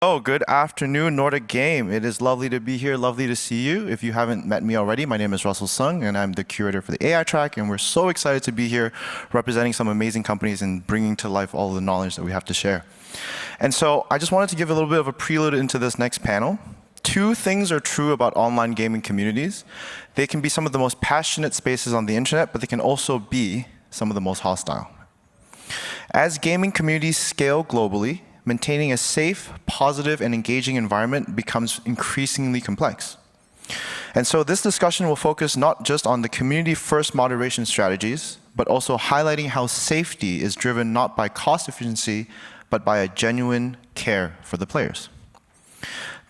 Oh, good afternoon, Nordic Game. It is lovely to be here, lovely to see you. If you haven't met me already, my name is Russell Sung, and I'm the curator for the AI track, and we're so excited to be here representing some amazing companies and bringing to life all the knowledge that we have to share. And so I just wanted to give a little bit of a prelude into this next panel. Two things are true about online gaming communities. They can be some of the most passionate spaces on the internet, but they can also be some of the most hostile. As gaming communities scale globally, maintaining a safe, positive, and engaging environment becomes increasingly complex. And so this discussion will focus not just on the community-first moderation strategies, but also highlighting how safety is driven not by cost efficiency, but by a genuine care for the players.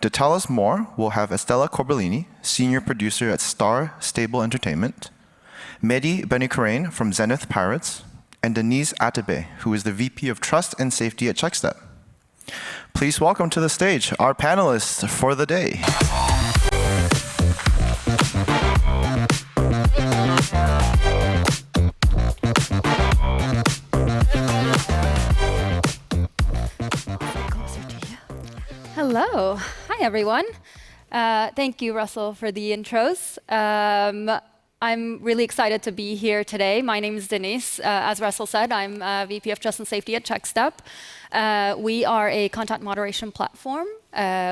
To tell us more, we'll have Estela Corbellini, senior producer at Star Stable Entertainment, Mehdi Benkirane from Zenith Pirates, and Deniz Atabey, who is the VP of Trust and Safety at Checkstep. Please welcome to the stage our panelists for the day. Hello. Hi, everyone. Thank you, Russell, for the intros. I'm really excited to be here today. My name is Deniz. As Russell said, I'm VP of Trust and Safety at Checkstep. We are a content moderation platform.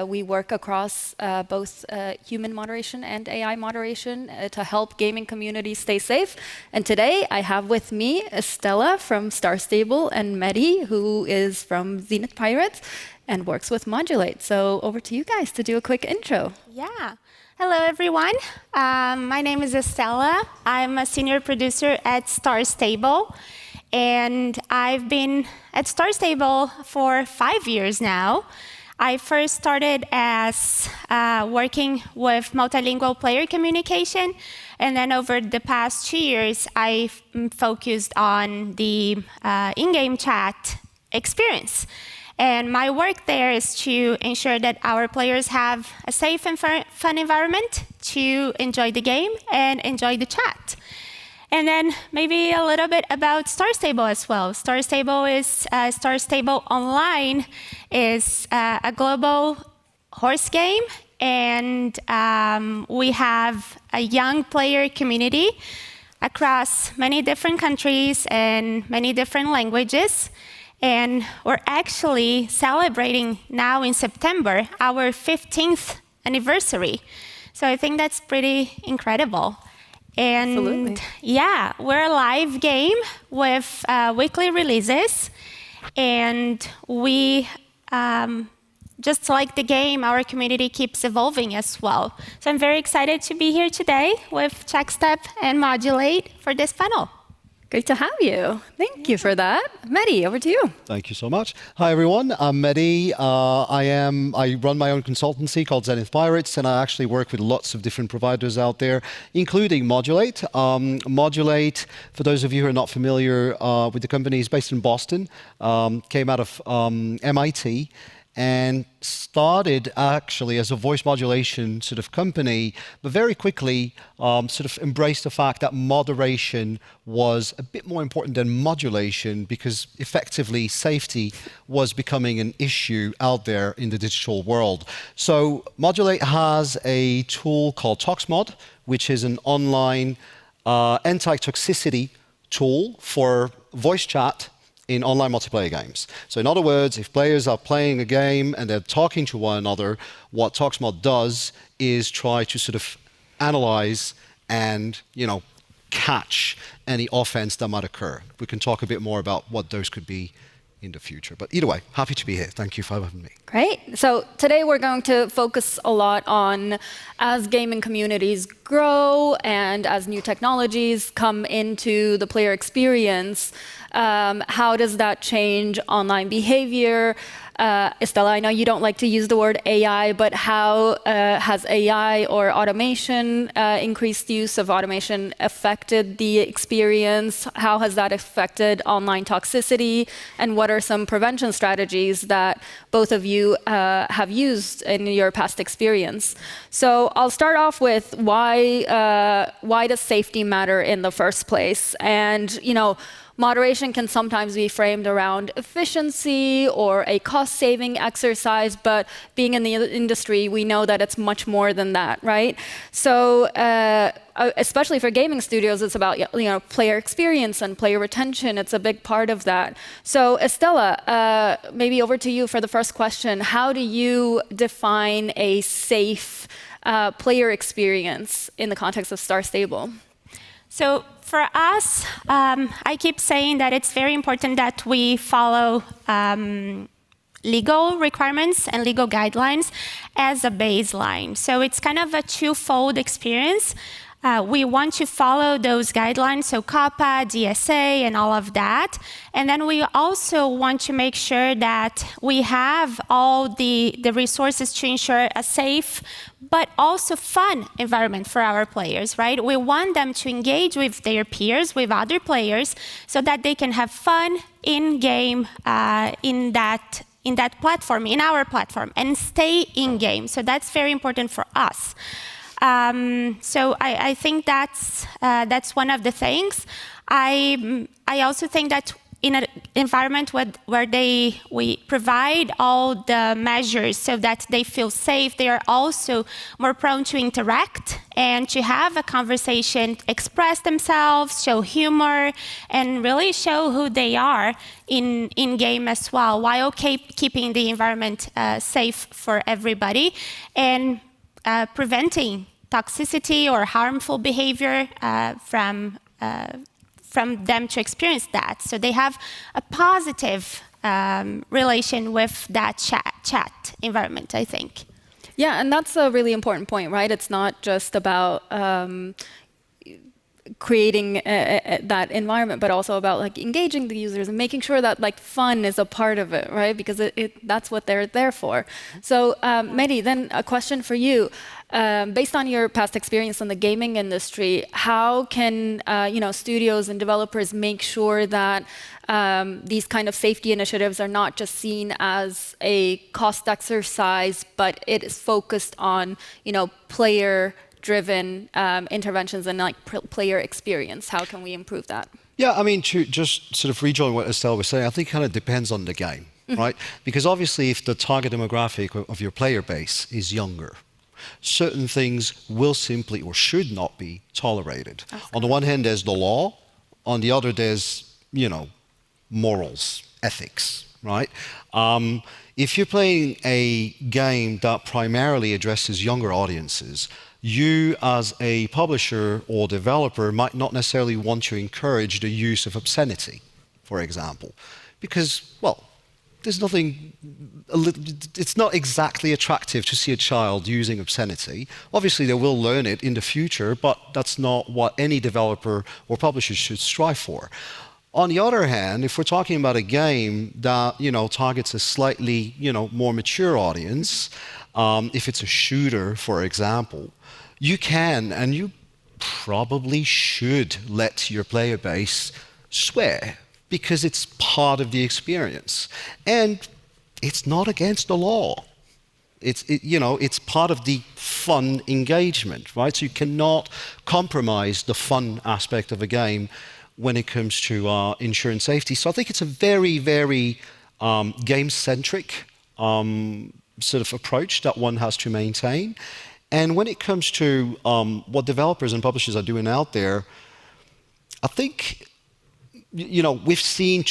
We work across both human moderation and AI moderation to help gaming communities stay safe. And today I have with me Estela from Star Stable and Mehdi, who is from Zenith Pirates and works with Modulate. So over to you guys to do a quick intro. Yeah. Hello, everyone. My name is Estela. I'm a senior producer at Star Stable. And I've been at Star Stable for 5 years now. I first started as working with multilingual player communication. And then over the past 2 years, I've focused on the in-game chat experience. And my work there is to ensure that our players have a safe and fun environment to enjoy the game and enjoy the chat. And then maybe a little bit about Star Stable as well. Star Stable Online is a global horse game, and we have a young player community across many different countries and many different languages. And we're actually celebrating now in September our 15th anniversary. So I think that's pretty incredible. And absolutely. Yeah, we're a live game with weekly releases. And we, just like the game, our community keeps evolving as well. So I'm very excited to be here today with Checkstep and Modulate for this panel. Great to have you. Thank you for that. Mehdi, over to you. Thank you so much. Hi, everyone. I'm Mehdi. I run my own consultancy called Zenith Pirates, and I actually work with lots of different providers out there, including Modulate. Modulate, for those of you who are not familiar with the company, is based in Boston, came out of MIT, and started actually as a voice modulation sort of company, but very quickly sort of embraced the fact that moderation was a bit more important than modulation, because effectively safety was becoming an issue out there in the digital world. So Modulate has a tool called ToxMod, which is an online anti-toxicity tool for voice chat in online multiplayer games. So in other words, if players are playing a game and they're talking to one another, what ToxMod does is try to sort of analyze and, catch any offense that might occur. We can talk a bit more about what those could be in the future. But either way, happy to be here. Thank you for having me. Great. So today we're going to focus a lot on, as gaming communities grow and as new technologies come into the player experience, how does that change online behavior? Estela, I know you don't like to use the word AI, but how has AI or automation, increased use of automation, affected the experience? How has that affected online toxicity? And what are some prevention strategies that both of you have used in your past experience? So I'll start off with why does safety matter in the first place? And moderation can sometimes be framed around efficiency or a cost-saving exercise, but being in the industry, we know that it's much more than that, right? So especially for gaming studios, it's about player experience and player retention. It's a big part of that. So Estela, maybe over to you for the first question. How do you define a safe player experience in the context of Star Stable? So for us, I keep saying that it's very important that we follow legal requirements and legal guidelines as a baseline. So it's kind of a twofold experience. We want to follow those guidelines, so COPPA, DSA, and all of that. And then we also want to make sure that we have all the resources to ensure a safe but also fun environment for our players, right? We want them to engage with their peers, with other players, so that they can have fun in-game in that platform, in our platform, and stay in-game. So that's very important for us. So I think that's one of the things. I also think that in an environment where we provide all the measures so that they feel safe, they are also more prone to interact and to have a conversation, express themselves, show humor, and really show who they are in game as well, while keeping the environment safe for everybody and preventing toxicity or harmful behavior from them to experience that. So they have a positive relation with that chat environment, I think. Yeah, and that's a really important point, right? It's not just about creating that environment, but also about like engaging the users and making sure that like fun is a part of it, right? Because that's what they're there for. So Mehdi, then a question for you. Based on your past experience in the gaming industry, how can studios and developers make sure that these kind of safety initiatives are not just seen as a cost exercise, but it is focused on player-driven interventions and like player experience? How can we improve that? Yeah, I mean, to just sort of rejoin what Estelle was saying, I think it kind of depends on the game, right? Because obviously, if the target demographic of your player base is younger, certain things will simply or should not be tolerated. Okay. On the one hand, there's the law. On the other, there's, morals, ethics, right? If you're playing a game that primarily addresses younger audiences, you as a publisher or developer might not necessarily want to encourage the use of obscenity, for example, because, well, there's nothing, it's not exactly attractive to see a child using obscenity. Obviously, they will learn it in the future, but that's not what any developer or publisher should strive for. On the other hand, if we're talking about a game that, targets a slightly, more mature audience, if it's a shooter, for example, you can and you probably should let your player base swear, because it's part of the experience. And it's not against the law. It's part of the fun engagement, right? So you cannot compromise the fun aspect of a game when it comes to ensuring safety. So I think it's a very, very game-centric sort of approach that one has to maintain. And when it comes to what developers and publishers are doing out there, I think we've seen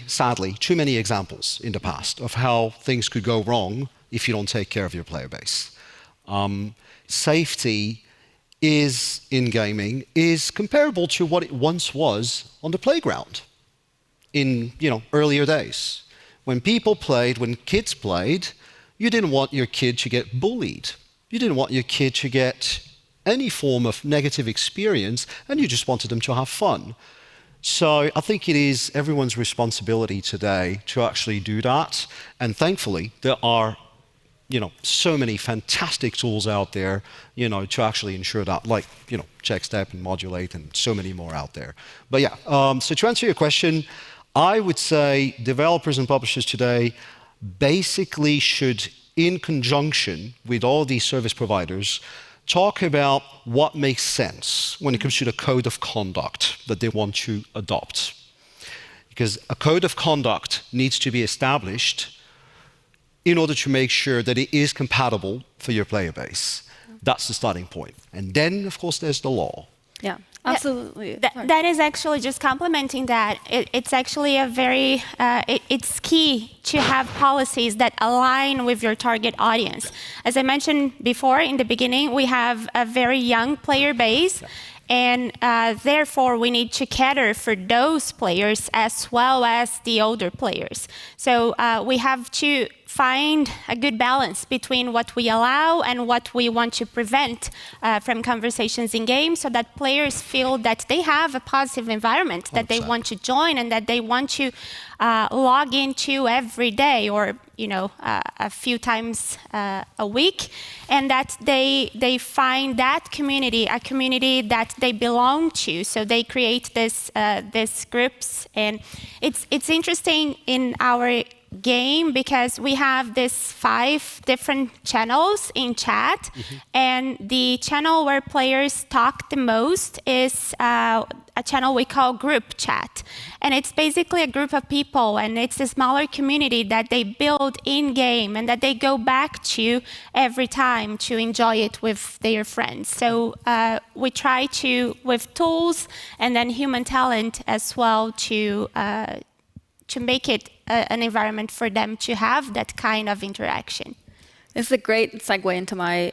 sadly, too many examples in the past of how things could go wrong if you don't take care of your player base. Safety in gaming is comparable to what it once was on the playground in earlier days. When kids played, you didn't want your kid to get bullied. You didn't want your kid to get any form of negative experience, and you just wanted them to have fun. So I think it is everyone's responsibility today to actually do that. And thankfully, there are, so many fantastic tools out there, to actually ensure that, like, check, step, and modulate, and so many more out there. But yeah, so to answer your question, I would say developers and publishers today basically should, in conjunction with all these service providers, talk about what makes sense when it comes to the code of conduct that they want to adopt. because a code of conduct needs to be established in order to make sure that it is compatible for your player base. That's the starting point. And then, of course, there's the law. Yeah, absolutely. That is actually just complementing that. It's actually a very, it's key to have policies that align with your target audience. As I mentioned before in the beginning, we have a very young player base. Yeah. And therefore, we need to cater for those players as well as the older players. So we have to find a good balance between what we allow and what we want to prevent from conversations in games, so that players feel that they have a positive environment that 100%. They want to join and that they want to log into every day, or a few times a week, and that they find that community a community that they belong to. So they create this groups, and it's interesting in our game because we have these 5 different channels in chat, and the channel where players talk the most is a channel we call group chat. And it's basically a group of people, and it's a smaller community that they build in-game and that they go back to every time to enjoy it with their friends. So we try to, with tools and then human talent as well, to make it an environment for them to have that kind of interaction. This is a great segue into my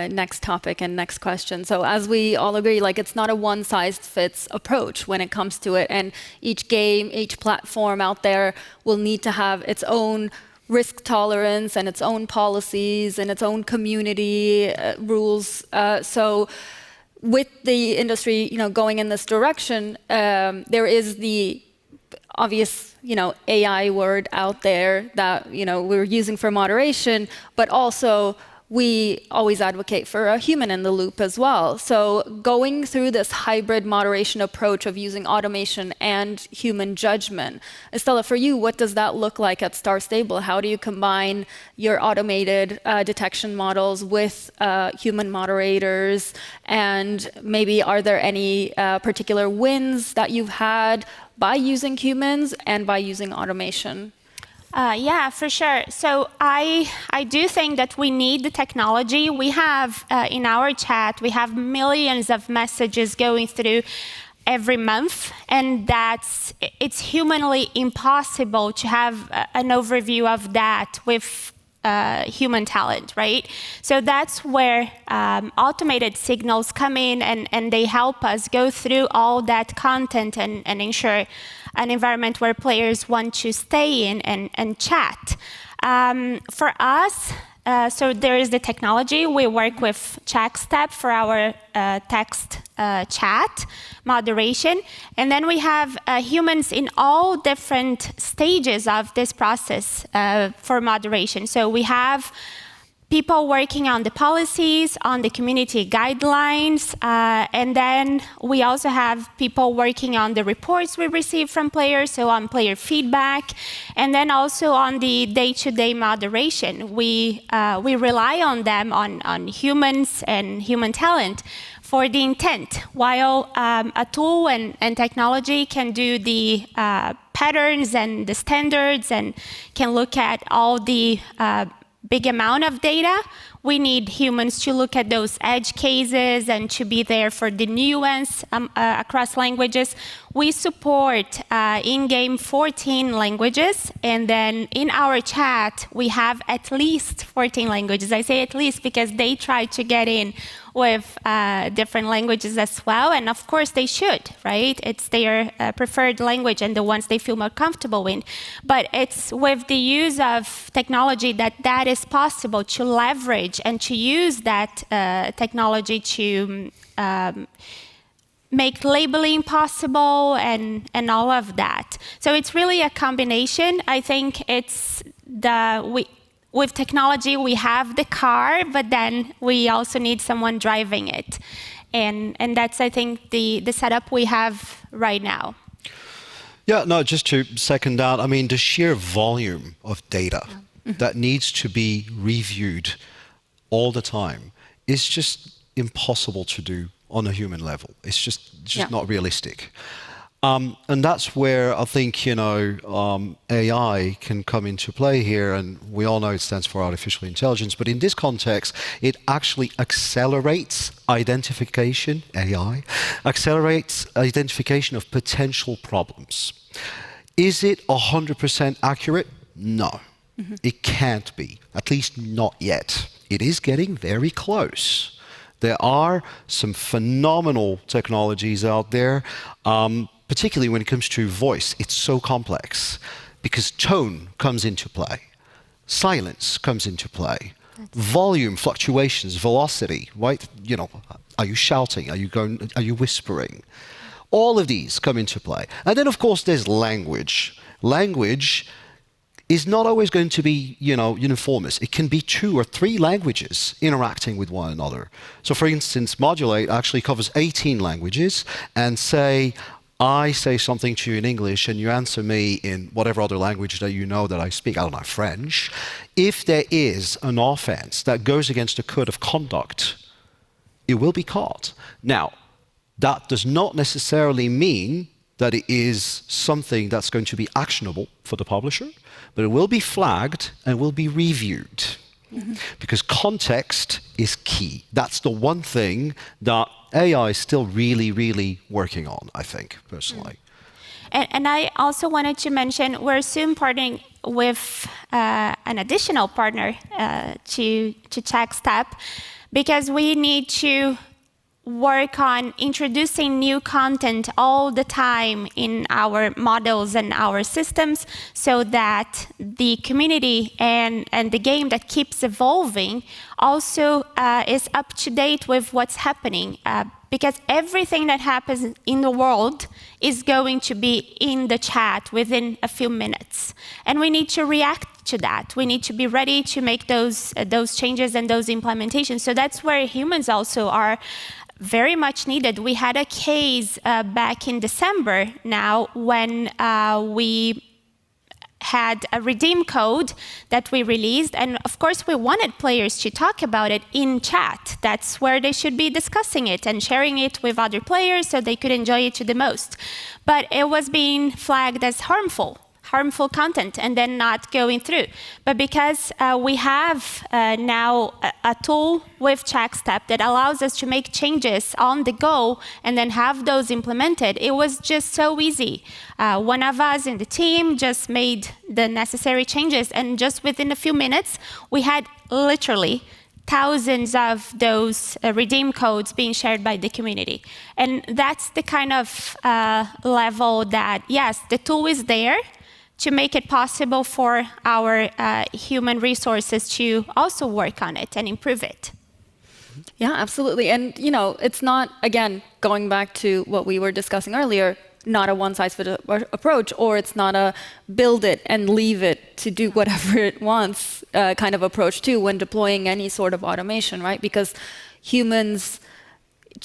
next topic and next question. So as we all agree, it's not a one-size-fits approach when it comes to it. And each game, each platform out there will need to have its own risk tolerance and its own policies and its own community rules. So with the industry, going in this direction, there is the obvious, AI word out there that, we're using for moderation, but also we always advocate for a human in the loop as well. So going through this hybrid moderation approach of using automation and human judgment, Estela, for you, what does that look like at Star Stable? How do you combine your automated detection models with human moderators? And maybe are there any particular wins that you've had by using humans and by using automation? Yeah, for sure. So I do think that we need the technology. We have, in our chat, we have millions of messages going through every month, and it's humanly impossible to have an overview of that with human talent, right? So that's where automated signals come in, and they help us go through all that content and ensure an environment where players want to stay in and chat. For us, so there is the technology. We work with CheckStep for our text chat moderation. And then we have humans in all different stages of this process for moderation. So we have people working on the policies, on the community guidelines, and then we also have people working on the reports we receive from players, so on player feedback, and then also on the day-to-day moderation. We rely on them, on humans and human talent, for the intent, while a tool and technology can do the patterns and the standards and can look at all the big amount of data. We need humans to look at those edge cases and to be there for the nuance across languages. We support in-game 14 languages, and then in our chat, we have at least 14 languages. I say at least because they try to get in with different languages as well, and of course they should, right? It's their preferred language and the ones they feel more comfortable in. But it's with the use of technology that is possible to leverage and to use that technology to make labeling possible and all of that. So it's really a combination. I think it's with technology, we have the car, but then we also need someone driving it. And that's, I think, the setup we have right now. Yeah, no, just to second that, I mean, the sheer volume of data that needs to be reviewed all the time is just impossible to do on a human level. It's just not realistic. And that's where I think, AI can come into play here. And we all know it stands for artificial intelligence. But in this context, it actually accelerates identification, AI, accelerates identification of potential problems. Is it 100% accurate? No, it can't be, at least not yet. It is getting very close. There are some phenomenal technologies out there, particularly when it comes to voice. It's so complex because tone comes into play, silence comes into play, volume fluctuations, velocity, right? Are you shouting? Are you whispering? All of these come into play. And then, of course, there's language. Language is not always going to be, uniformous. It can be 2 or 3 languages interacting with one another. So, for instance, Modulate actually covers 18 languages, and say, I say something to you in English, and you answer me in whatever other language that you know that I speak, I don't know, French. If there is an offense that goes against the code of conduct, it will be caught. Now, that does not necessarily mean that it is something that's going to be actionable for the publisher, but it will be flagged and will be reviewed. Because context is key. That's the one thing that AI is still really, really working on, I think, personally. And I also wanted to mention, we're soon partnering with an additional partner to CheckStep, because we need to work on introducing new content all the time in our models and our systems, so that the community and the game that keeps evolving also is up to date with what's happening. Because everything that happens in the world is going to be in the chat within a few minutes. And we need to react to that. We need to be ready to make those changes and those implementations. So that's where humans also are very much needed. We had a case back in December now when we had a redeem code that we released, and of course we wanted players to talk about it in chat. That's where they should be discussing it and sharing it with other players so they could enjoy it to the most. But it was being flagged as harmful content and then not going through. But because we have now a tool with CheckStep that allows us to make changes on the go and then have those implemented, it was just so easy. One of us in the team just made the necessary changes, and just within a few minutes, we had literally thousands of those redeem codes being shared by the community. And that's the kind of level that, yes, the tool is there to make it possible for our human resources to also work on it and improve it. Yeah, absolutely. And, it's not, again, going back to what we were discussing earlier, not a one-size-fits approach, or it's not a build it and leave it to do whatever it wants kind of approach too when deploying any sort of automation, right? Because humans,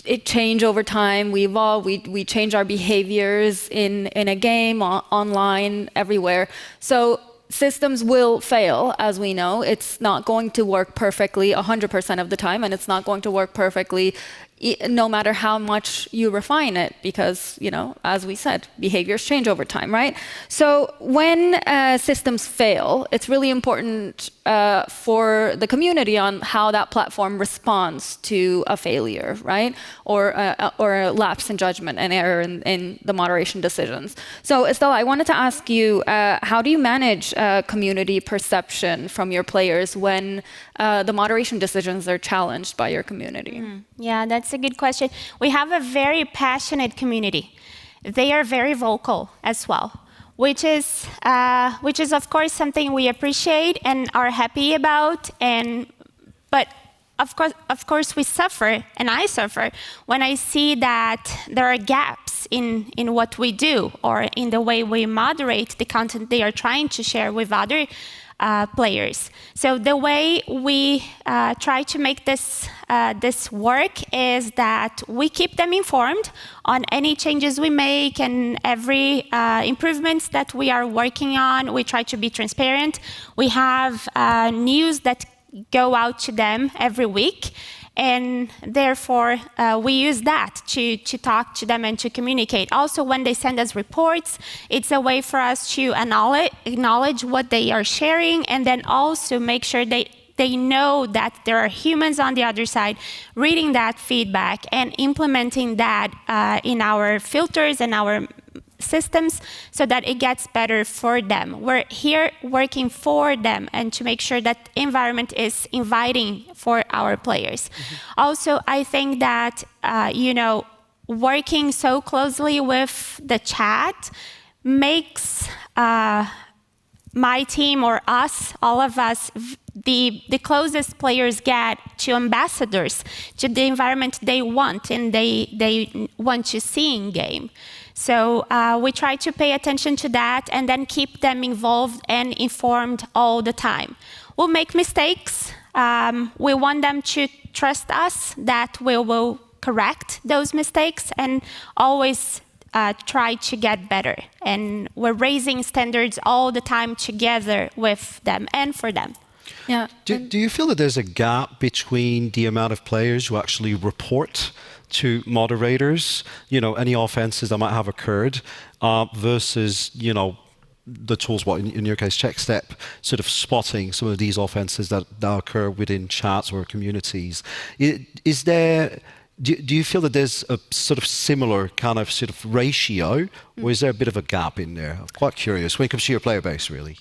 it change over time. We evolve. We change our behaviors in a game, online, everywhere. So systems will fail, as we know. It's not going to work perfectly 100% of the time, and it's not going to work perfectly no matter how much you refine it, because, as we said, behaviors change over time, right? So when systems fail, it's really important for the community on how that platform responds to a failure, right? Or a lapse in judgment, an error in the moderation decisions. So Estela, I wanted to ask you, how do you manage community perception from your players when the moderation decisions are challenged by your community? Yeah, that's a good question. We have a very passionate community. They are very vocal as well, which is of course something we appreciate and are happy about. But of course we suffer, and I suffer when I see that there are gaps in what we do, or in the way we moderate the content they are trying to share with other players. So the way we try to make this work is that we keep them informed on any changes we make and every improvements that we are working on. We try to be transparent. We have news that go out to them every week. And therefore, we use that to talk to them and to communicate. Also, when they send us reports, it's a way for us to acknowledge what they are sharing, and then also make sure they know that there are humans on the other side reading that feedback and implementing that in our filters and our systems so that it gets better for them. We're here working for them and to make sure that environment is inviting for our players. Also, I think that, working so closely with the chat makes my team or us, all of us, the closest players get to ambassadors, to the environment they want and they want to see in game. So we try to pay attention to that and then keep them involved and informed all the time. We'll make mistakes. We want them to trust us that we will correct those mistakes and always try to get better. And we're raising standards all the time together with them and for them. Yeah. Do you feel that there's a gap between the amount of players who actually report to moderators, any offenses that might have occurred, versus, the tools, in your case, CheckStep, sort of spotting some of these offenses that occur within chats or communities? Is there... Do you feel that there's a sort of similar kind of sort of ratio, or is there a bit of a gap in there? I'm quite curious when it comes to your player base, really.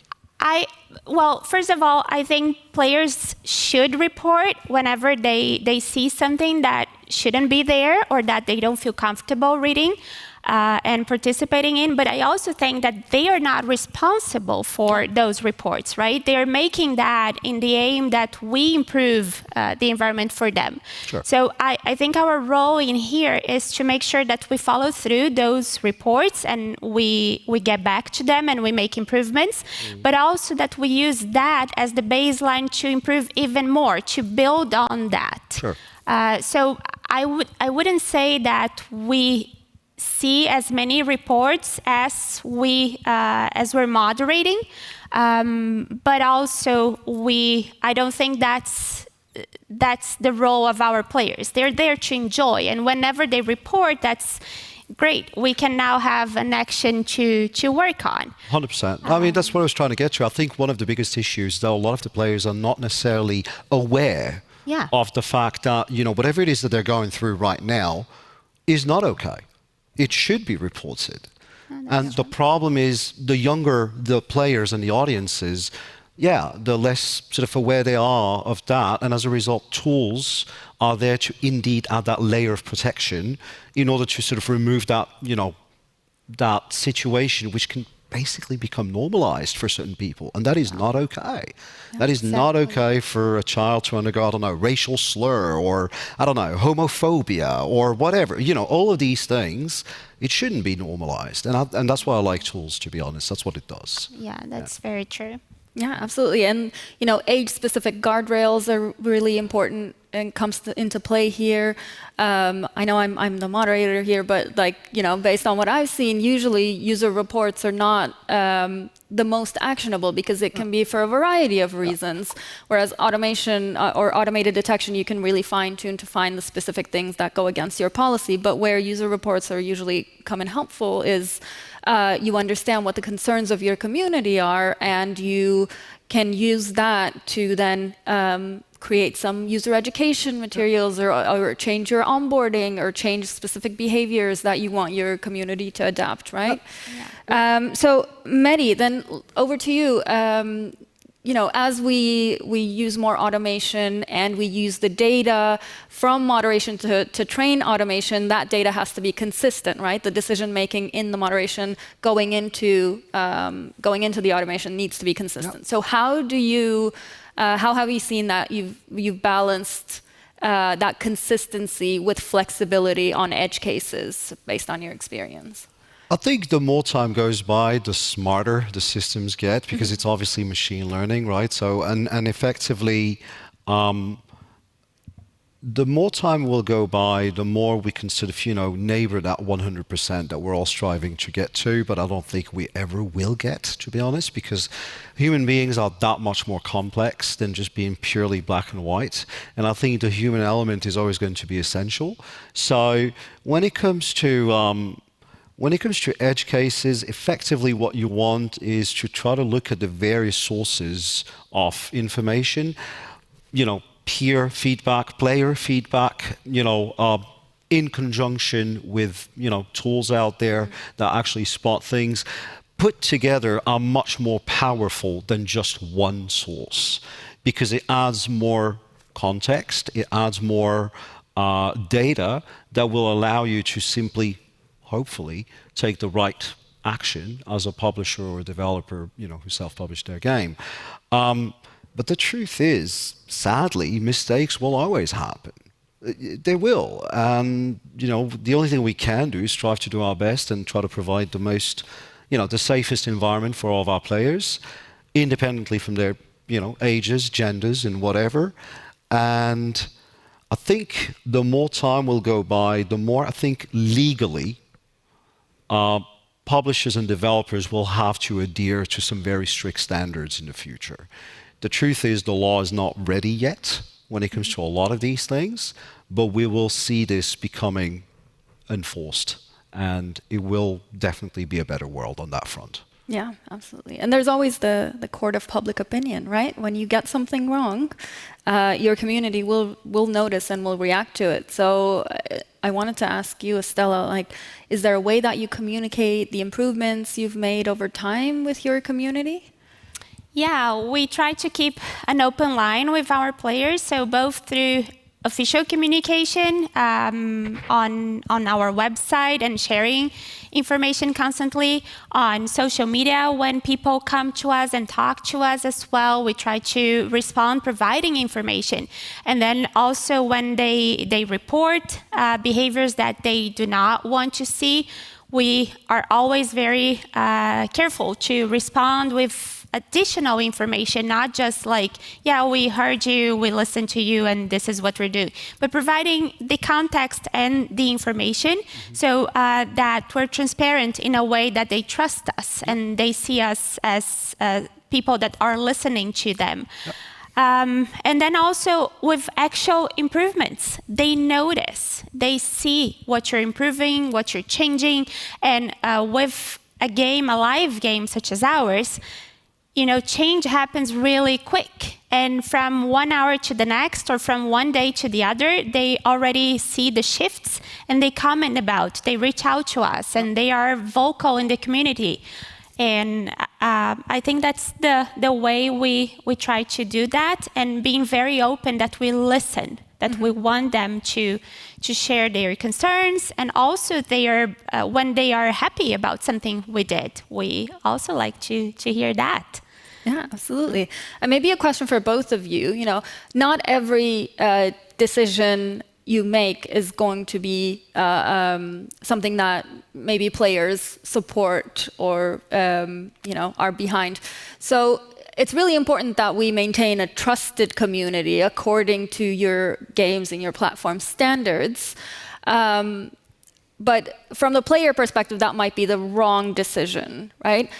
Well, first of all, I think players should report whenever they see something that shouldn't be there or that they don't feel comfortable reading and participating in. But I also think that they are not responsible for those reports, right? They are making that in the aim that we improve the environment for them. Sure. So I think our role in here is to make sure that we follow through those reports and we get back to them and we make improvements, but also that we use that as the baseline to improve even more, to build on that. Sure. So I wouldn't say that we see as many reports as we're moderating, but also I don't think that's the role of our players. They're there to enjoy, and whenever they report, that's great. We can now have an action to work on. 100%. I mean, that's what I was trying to get to. I think one of the biggest issues, though, a lot of the players are not necessarily aware of the fact that, whatever it is that they're going through right now is not okay. It should be reported. And the problem is the younger the players and the audiences, the less sort of aware they are of that. And as a result, tools are there to indeed add that layer of protection in order to sort of remove that, that situation which can basically become normalized for certain people. And that is not okay. That is not okay for a child to undergo, racial slur or, homophobia or whatever. All of these things, it shouldn't be normalized. And that's why I like tools, to be honest. That's what it does. Yeah, that's very true. Yeah, absolutely. And, age-specific guardrails are really important and comes into play here. I know I'm the moderator here, but based on what I've seen, usually user reports are not the most actionable because it can be for a variety of reasons. Whereas automation or automated detection, you can really fine-tune to find the specific things that go against your policy. But where user reports are usually come in helpful is you understand what the concerns of your community are, and you can use that to then create some user education materials or change your onboarding or change specific behaviors that you want your community to adapt, right? So Mehdi, then over to you. As we use more automation and we use the data from moderation to train automation, that data has to be consistent, right? The decision making in the moderation going into the automation needs to be consistent. So how have you seen that you've balanced that consistency with flexibility on edge cases based on your experience? I think the more time goes by, the smarter the systems get, because it's obviously machine learning, right? So, and effectively, the more time will go by, the more we can sort of, neighbor that 100% that we're all striving to get to, but I don't think we ever will get, to be honest, because human beings are that much more complex than just being purely black and white. And I think the human element is always going to be essential. So when it comes to edge cases, effectively what you want is to try to look at the various sources of information, peer feedback, player feedback, in conjunction with, tools out there that actually spot things, put together are much more powerful than just one source because it adds more context, it adds more data that will allow you to simply, hopefully, take the right action as a publisher or a developer, who self-published their game. But the truth is, sadly, mistakes will always happen. They will. And, the only thing we can do is strive to do our best and try to provide the most, the safest environment for all of our players, independently from their, ages, genders, and whatever. And I think the more time will go by, the more I think legally, publishers and developers will have to adhere to some very strict standards in the future. The truth is the law is not ready yet when it comes to a lot of these things, but we will see this becoming enforced, and it will definitely be a better world on that front. Yeah, absolutely. And there's always the court of public opinion, right? When you get something wrong, your community will notice and will react to it. So I wanted to ask you, Estela, is there a way that you communicate the improvements you've made over time with your community? Yeah, we try to keep an open line with our players, so both through official communication on our website and sharing information constantly on social media. When people come to us and talk to us as well, we try to respond providing information. And then also when they report behaviors that they do not want to see, we are always very careful to respond with additional information, not just yeah, we heard you, we listened to you, and this is what we're doing, but providing the context and the information so that we're transparent in a way that they trust us and they see us as people that are listening to them. Yep. And then also with actual improvements, they notice, they see what you're improving, what you're changing, and with a live game such as ours, change happens really quick. And from 1 hour to the next or from one day to the other, they already see the shifts and they comment they reach out to us and they are vocal in the community. And I think that's the way we try to do that, and being very open that we listen, that we want them to share their concerns, and also when they are happy about something we did, we also like to hear that. Yeah, absolutely. And maybe a question for both of you. Not every decision you make is going to be something that maybe players support or are behind. So it's really important that we maintain a trusted community according to your games and your platform standards. But from the player perspective, that might be the wrong decision, right?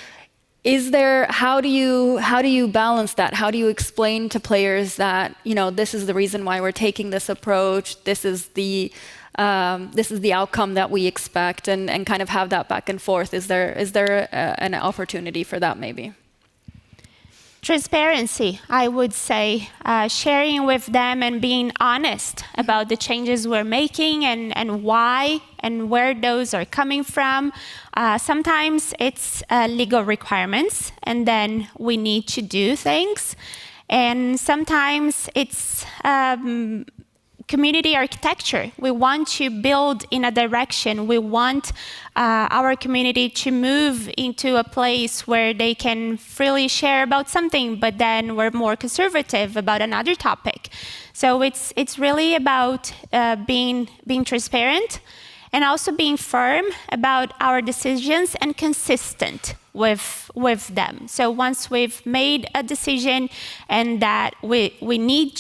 How do you balance that? How do you explain to players that this is the reason why we're taking this approach? This is the outcome that we expect, and kind of have that back and forth. Is there an opportunity for that maybe? Transparency, I would say, sharing with them and being honest about the changes we're making and why and where those are coming from. Sometimes it's legal requirements, and then we need to do things. And sometimes it's community architecture. We want to build in a direction. We want our community to move into a place where they can freely share about something, but then we're more conservative about another topic. So it's really about being transparent and also being firm about our decisions and consistent with them. So once we've made a decision and that we need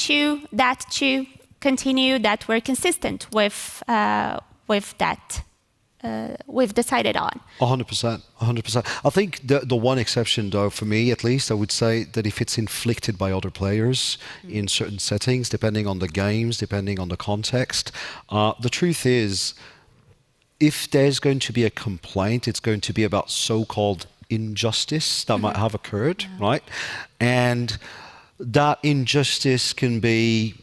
that to continue, that we're consistent with that we've decided on. 100%, 100%. I think the one exception, though, for me at least, I would say that if it's inflicted by other players in certain settings, depending on the games, depending on the context, the truth is, if there's going to be a complaint, it's going to be about so-called injustice that might have occurred, right? And that injustice can be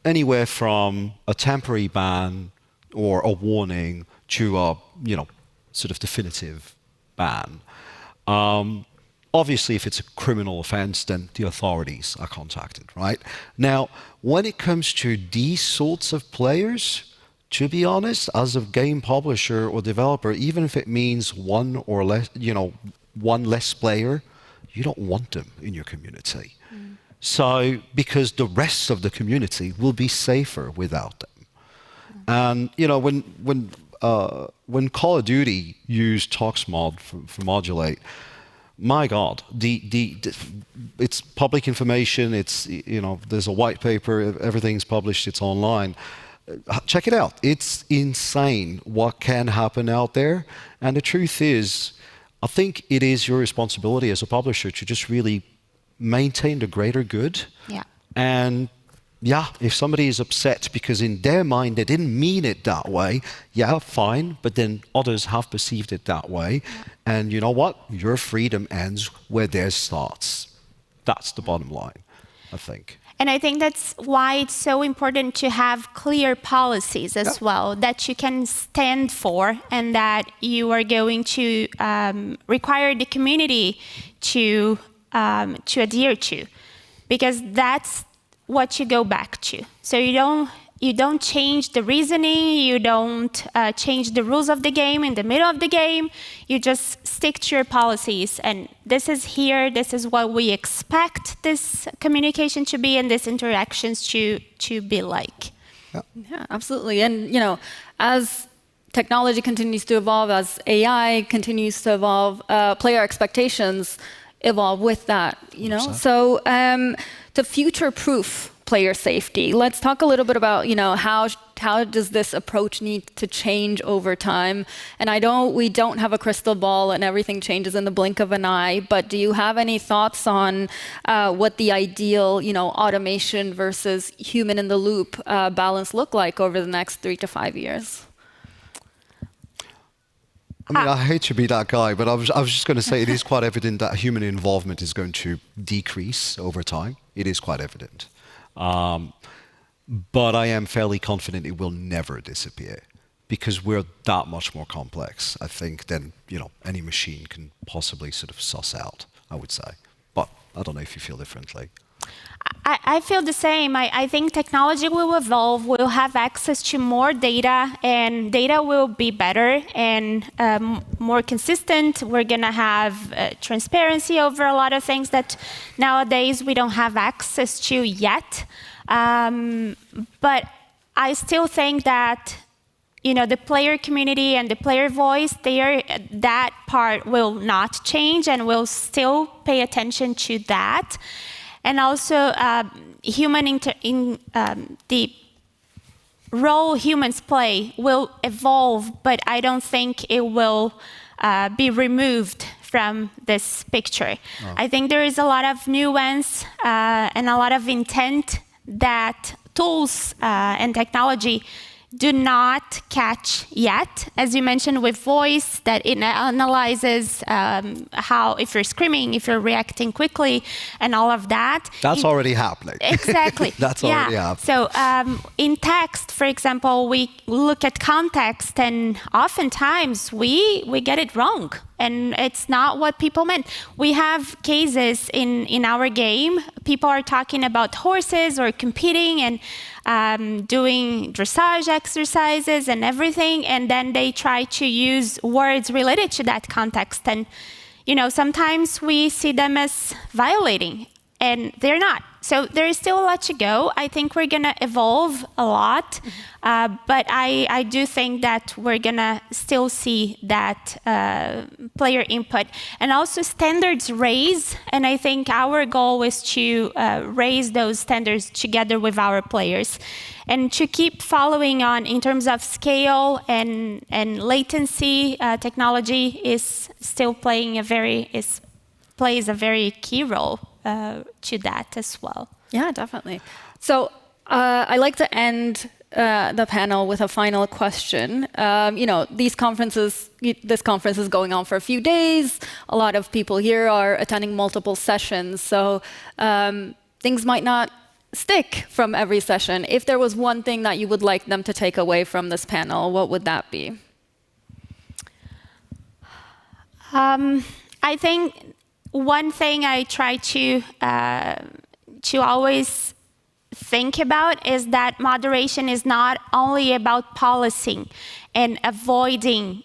anywhere from a temporary ban or a warning to a, sort of definitive ban. Obviously, if it's a criminal offense, then the authorities are contacted, right? Now, when it comes to these sorts of players, to be honest, as a game publisher or developer, even if it means one or less, one less player, you don't want them in your community. So, because the rest of the community will be safer without them. And when Call of Duty used ToxMod for Modulate, my God, it's public information. It's there's a white paper. Everything's published. It's online. Check it out. It's insane what can happen out there. And the truth is, I think it is your responsibility as a publisher to just really maintain the greater good. Yeah. And yeah, if somebody is upset because in their mind they didn't mean it that way, yeah, fine. But then others have perceived it that way. And you know what? Your freedom ends where theirs starts. That's the bottom line, I think. And I think that's why it's so important to have clear policies as well that you can stand for and that you are going to require the community to adhere to, because that's what you go back to. So you don't change the reasoning, you don't change the rules of the game in the middle of the game, you just stick to your policies. And this is here, this is what we expect this communication to be and these interactions to be like. Yeah, absolutely. And, as technology continues to evolve, as AI continues to evolve, player expectations evolve with that, 100%. So to future-proof player safety, let's talk a little bit about, how does this approach need to change over time? And I know we don't have a crystal ball and everything changes in the blink of an eye, but do you have any thoughts on what the ideal, automation versus human-in-the-loop balance look like over the next 3 to 5 years? I mean, I hate to be that guy, but I was just going to say it is quite evident that human involvement is going to decrease over time. It is quite evident. But I am fairly confident it will never disappear because we're that much more complex, I think, than any machine can possibly sort of suss out, I would say. But I don't know if you feel differently. I feel the same. I think technology will evolve. We'll have access to more data, and data will be better and more consistent. We're going to have transparency over a lot of things that nowadays we don't have access to yet. But I still think that the player community and the player voice, that part will not change, and we'll still pay attention to that. And also, the role humans play will evolve, but I don't think it will be removed from this picture. Oh. I think there is a lot of nuance and a lot of intent that tools and technology do not catch yet. As you mentioned with voice, that it analyzes how, if you're screaming, if you're reacting quickly, and all of that. That's already happening. Exactly. That's already happening. So in text, for example, we look at context, and oftentimes we get it wrong. And it's not what people meant. We have cases in our game. People are talking about horses or competing and doing dressage exercises and everything, and then they try to use words related to that context. And sometimes we see them as violating, and they're not. So there is still a lot to go. I think we're going to evolve a lot, but I do think that we're going to still see that player input. And also standards raise, and I think our goal is to raise those standards together with our players. And to keep following on in terms of scale and latency, technology is still playing plays a very key role to that as well. Yeah, definitely. So I like to end the panel with a final question. This conference is going on for a few days. A lot of people here are attending multiple sessions, so things might not stick from every session. If there was one thing that you would like them to take away from this panel, what would that be? I think one thing I try to always think about is that moderation is not only about policing and avoiding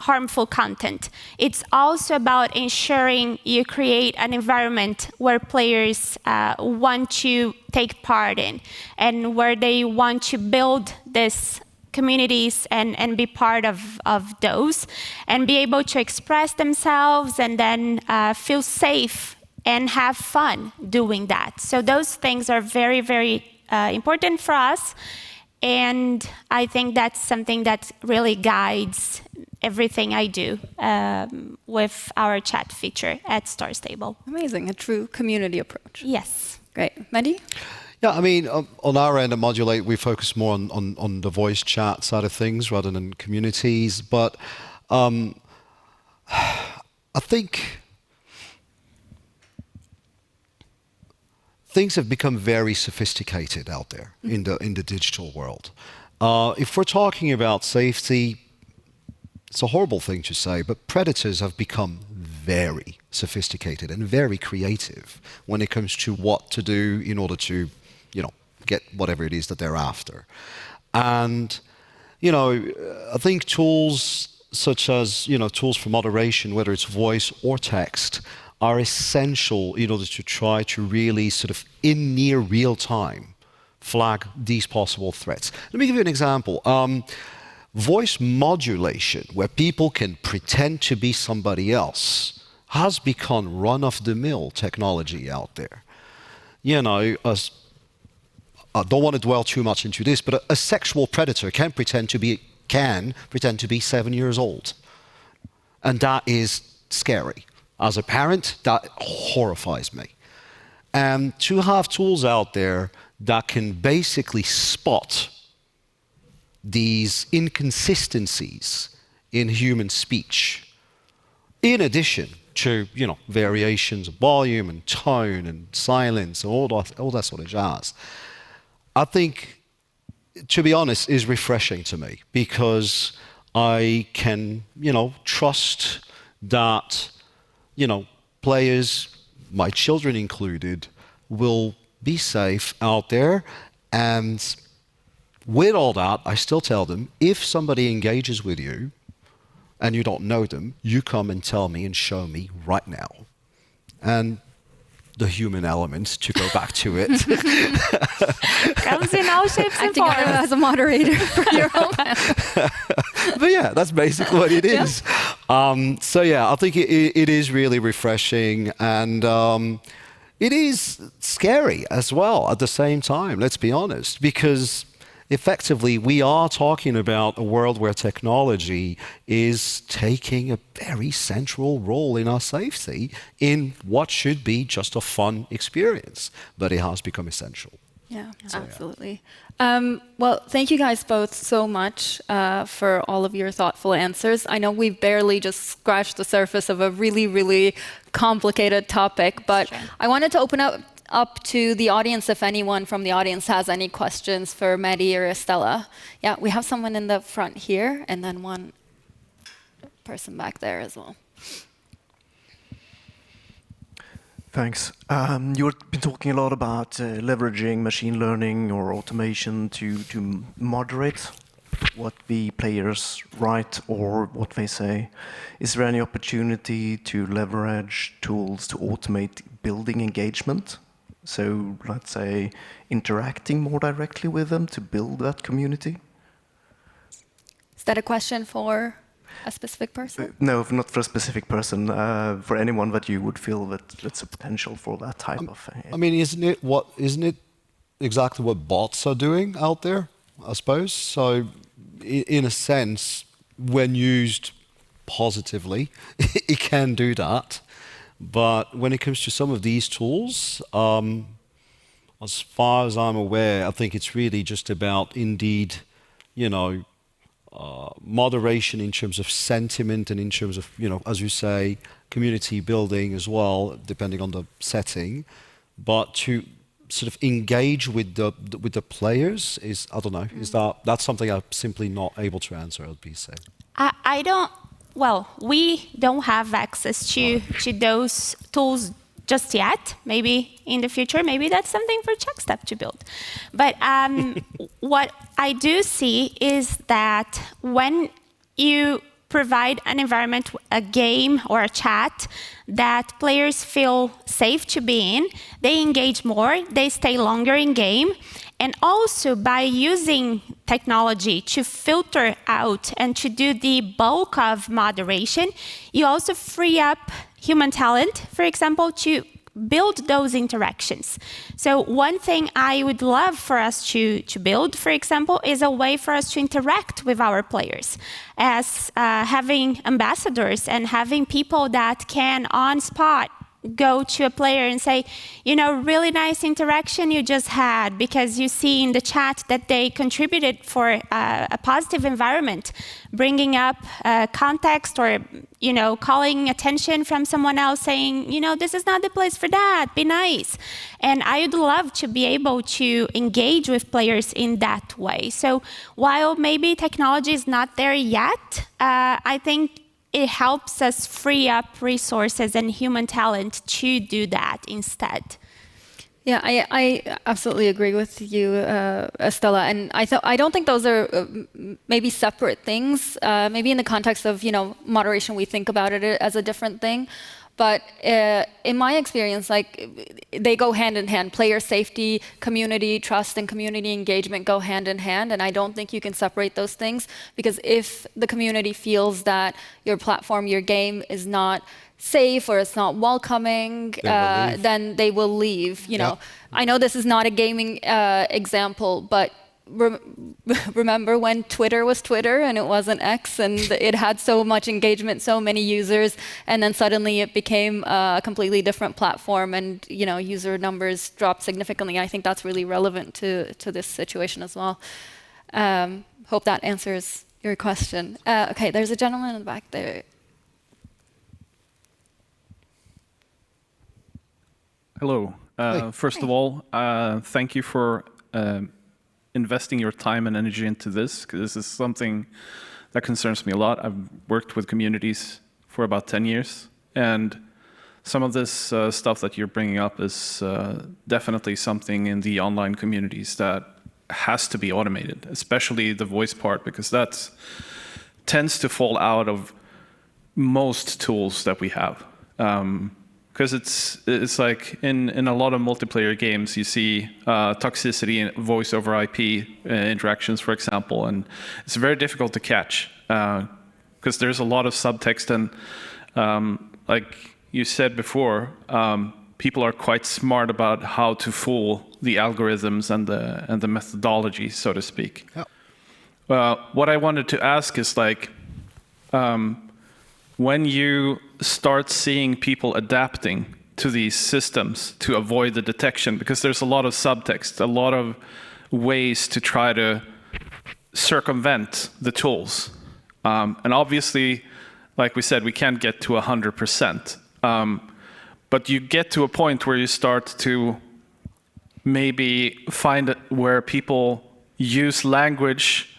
harmful content. It's also about ensuring you create an environment where players want to take part in and where they want to build this communities and be part of those and be able to express themselves and then feel safe and have fun doing that. So those things are very, very important for us. And I think that's something that really guides everything I do with our chat feature at Star Stable. Amazing, a true community approach. Yes. Great. Mehdi? Yeah, I mean, on our end at Modulate, we focus more on the voice chat side of things rather than communities. But I think things have become very sophisticated out there in the digital world. If we're talking about safety, it's a horrible thing to say, but predators have become very sophisticated and very creative when it comes to what to do in order to, get whatever it is that they're after. And, I think tools such as, tools for moderation, whether it's voice or text, are essential in order to try to really sort of in near real time flag these possible threats. Let me give you an example. Voice modulation, where people can pretend to be somebody else, has become run-of-the-mill technology out there. I don't want to dwell too much into this, but a sexual predator can pretend to be 7 years old. And that is scary. As a parent, that horrifies me. And to have tools out there that can basically spot these inconsistencies in human speech, in addition to, variations of volume and tone and silence and all that sort of jazz, I think, to be honest, is refreshing to me because I can, trust that, players, my children included, will be safe out there. And with all that, I still tell them, if somebody engages with you and you don't know them, you come and tell me and show me right now. And the human element, to go back to it, comes in all shapes and Acting forms. as a moderator for your own panel. But yeah, that's basically what it is. So yeah, I think it is really refreshing, and it is scary as well at the same time, let's be honest, because effectively we are talking about a world where technology is taking a very central role in our safety in what should be just a fun experience, but it has become essential. Yeah, So, absolutely. Well, thank you guys both so much for all of your thoughtful answers. I know we've barely just scratched the surface of a really, really complicated topic, but I wanted to open up to the audience if anyone from the audience has any questions for Mehdi or Estela. Yeah, we have someone in the front here, and then one person back there as well. Thanks. You've been talking a lot about leveraging machine learning or automation to moderate what the players write or what they say. Is there any opportunity to leverage tools to automate building engagement So let's say interacting more directly with them to build that community? Is that a question for a specific person? No, not for a specific person, for anyone that you would feel that that's a potential for that type of... I mean, isn't it exactly what bots are doing out there, I suppose? So in a sense, when used positively, it can do that. But when it comes to some of these tools, as far as I'm aware, I think it's really just about, indeed, moderation in terms of sentiment and in terms of, as you say, community building as well, depending on the setting. But to sort of engage with the players is, I don't know, that's something I'm simply not able to answer, I'd be saying. I don't. Well, we don't have access to those tools just yet. Maybe in the future, maybe that's something for Checkstep to build. But what I do see is that when you provide an environment, a game or a chat that players feel safe to be in, they engage more, they stay longer in game. And also by using technology to filter out and to do the bulk of moderation, you also free up human talent, for example, to build those interactions. So one thing I would love for us to build, for example, is a way for us to interact with our players, as having ambassadors and having people that can on spot go to a player and say, really nice interaction you just had, because you see in the chat that they contributed for a positive environment, bringing up context or, calling attention from someone else saying, this is not the place for that, be nice. And I would love to be able to engage with players in that way. So while maybe technology is not there yet, I think it helps us free up resources and human talent to do that instead. Yeah, I absolutely agree with you, Estela. And I don't think those are maybe separate things. Maybe in the context of moderation, we think about it as a different thing. But in my experience, they go hand in hand. Player safety, community trust, and community engagement go hand in hand. And I don't think you can separate those things, because if the community feels that your platform, your game is not safe or it's not welcoming, then they will leave. I know this is not a gaming example, but remember when Twitter was Twitter and it wasn't X, and it had so much engagement, so many users, and then suddenly it became a completely different platform, and user numbers dropped significantly. I think that's really relevant to this situation as well. Hope that answers your question. Okay, there's a gentleman in the back there. Hello. First of all, thank you for investing your time and energy into this, because this is something that concerns me a lot. I've worked with communities for about 10 years, and some of this stuff that you're bringing up is definitely something in the online communities that has to be automated, especially the voice part, because that tends to fall out of most tools that we have. Because it's like in a lot of multiplayer games, you see toxicity in voice over IP interactions, for example, and it's very difficult to catch because there's a lot of subtext, and like you said before, people are quite smart about how to fool the algorithms and the methodology, so to speak. Yeah. What I wanted to ask is when you start seeing people adapting to these systems to avoid the detection, because there's a lot of subtext, a lot of ways to try to circumvent the tools. And obviously, like we said, we can't get to 100%. But you get to a point where you start to maybe find where people use language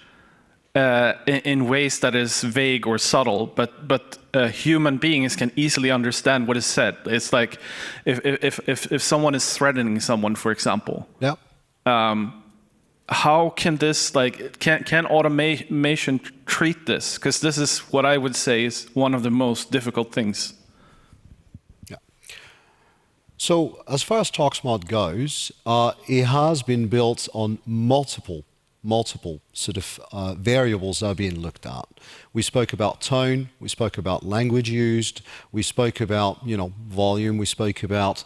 in ways that is vague or subtle, but human beings can easily understand what is said. It's like if someone is threatening someone, for example. Yeah. How can this can automation treat this? Because this is what I would say is one of the most difficult things. Yeah. So as far as TalkSmart goes, it has been built on multiple sort of variables that are being looked at. We spoke about tone, we spoke about language used, we spoke about, volume, we spoke about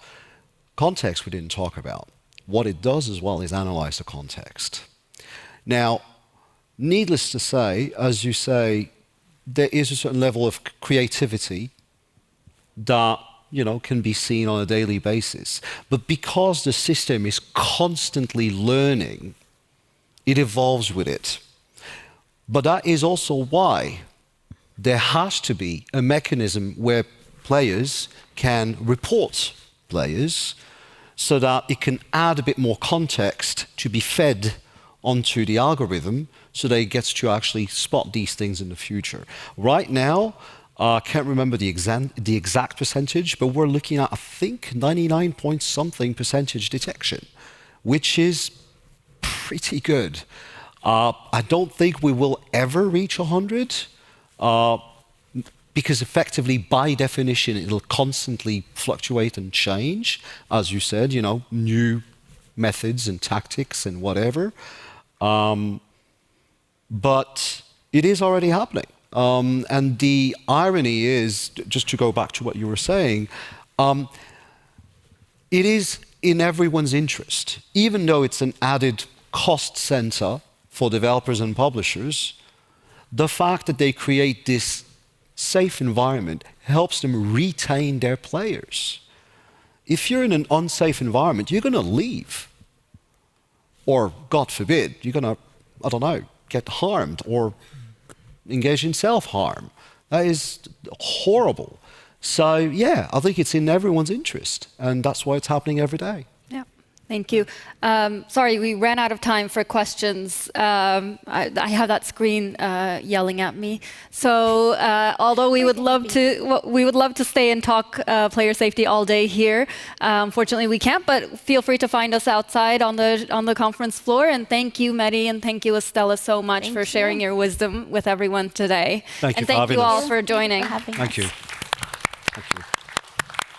context we didn't talk about. What it does as well is analyze the context. Now, needless to say, as you say, there is a certain level of creativity that can be seen on a daily basis. But because the system is constantly learning, it evolves with it. But that is also why there has to be a mechanism where players can report players so that it can add a bit more context to be fed onto the algorithm so that it gets to actually spot these things in the future. Right now, I can't remember the exact percentage, but we're looking at, I think, 99 point something percentage detection, which is pretty good. I don't think we will ever reach 100, because effectively, by definition, it'll constantly fluctuate and change, as you said, new methods and tactics and whatever. But it is already happening. And the irony is, just to go back to what you were saying, it is in everyone's interest, even though it's an added cost center for developers and publishers, the fact that they create this safe environment helps them retain their players. If you're in an unsafe environment, you're going to leave. Or, God forbid, you're going to, get harmed or engage in self-harm. That is horrible. So, yeah, I think it's in everyone's interest, and that's why it's happening every day. Yeah, thank you. Sorry, we ran out of time for questions. I have that screen yelling at me. So, although we would love to stay and talk player safety all day here, unfortunately we can't. But feel free to find us outside on the conference floor. And thank you, Mehdi, and thank you, Estela, so much for sharing your wisdom with everyone today. Thank you and thank you all us. for joining. Thank you. Thank you.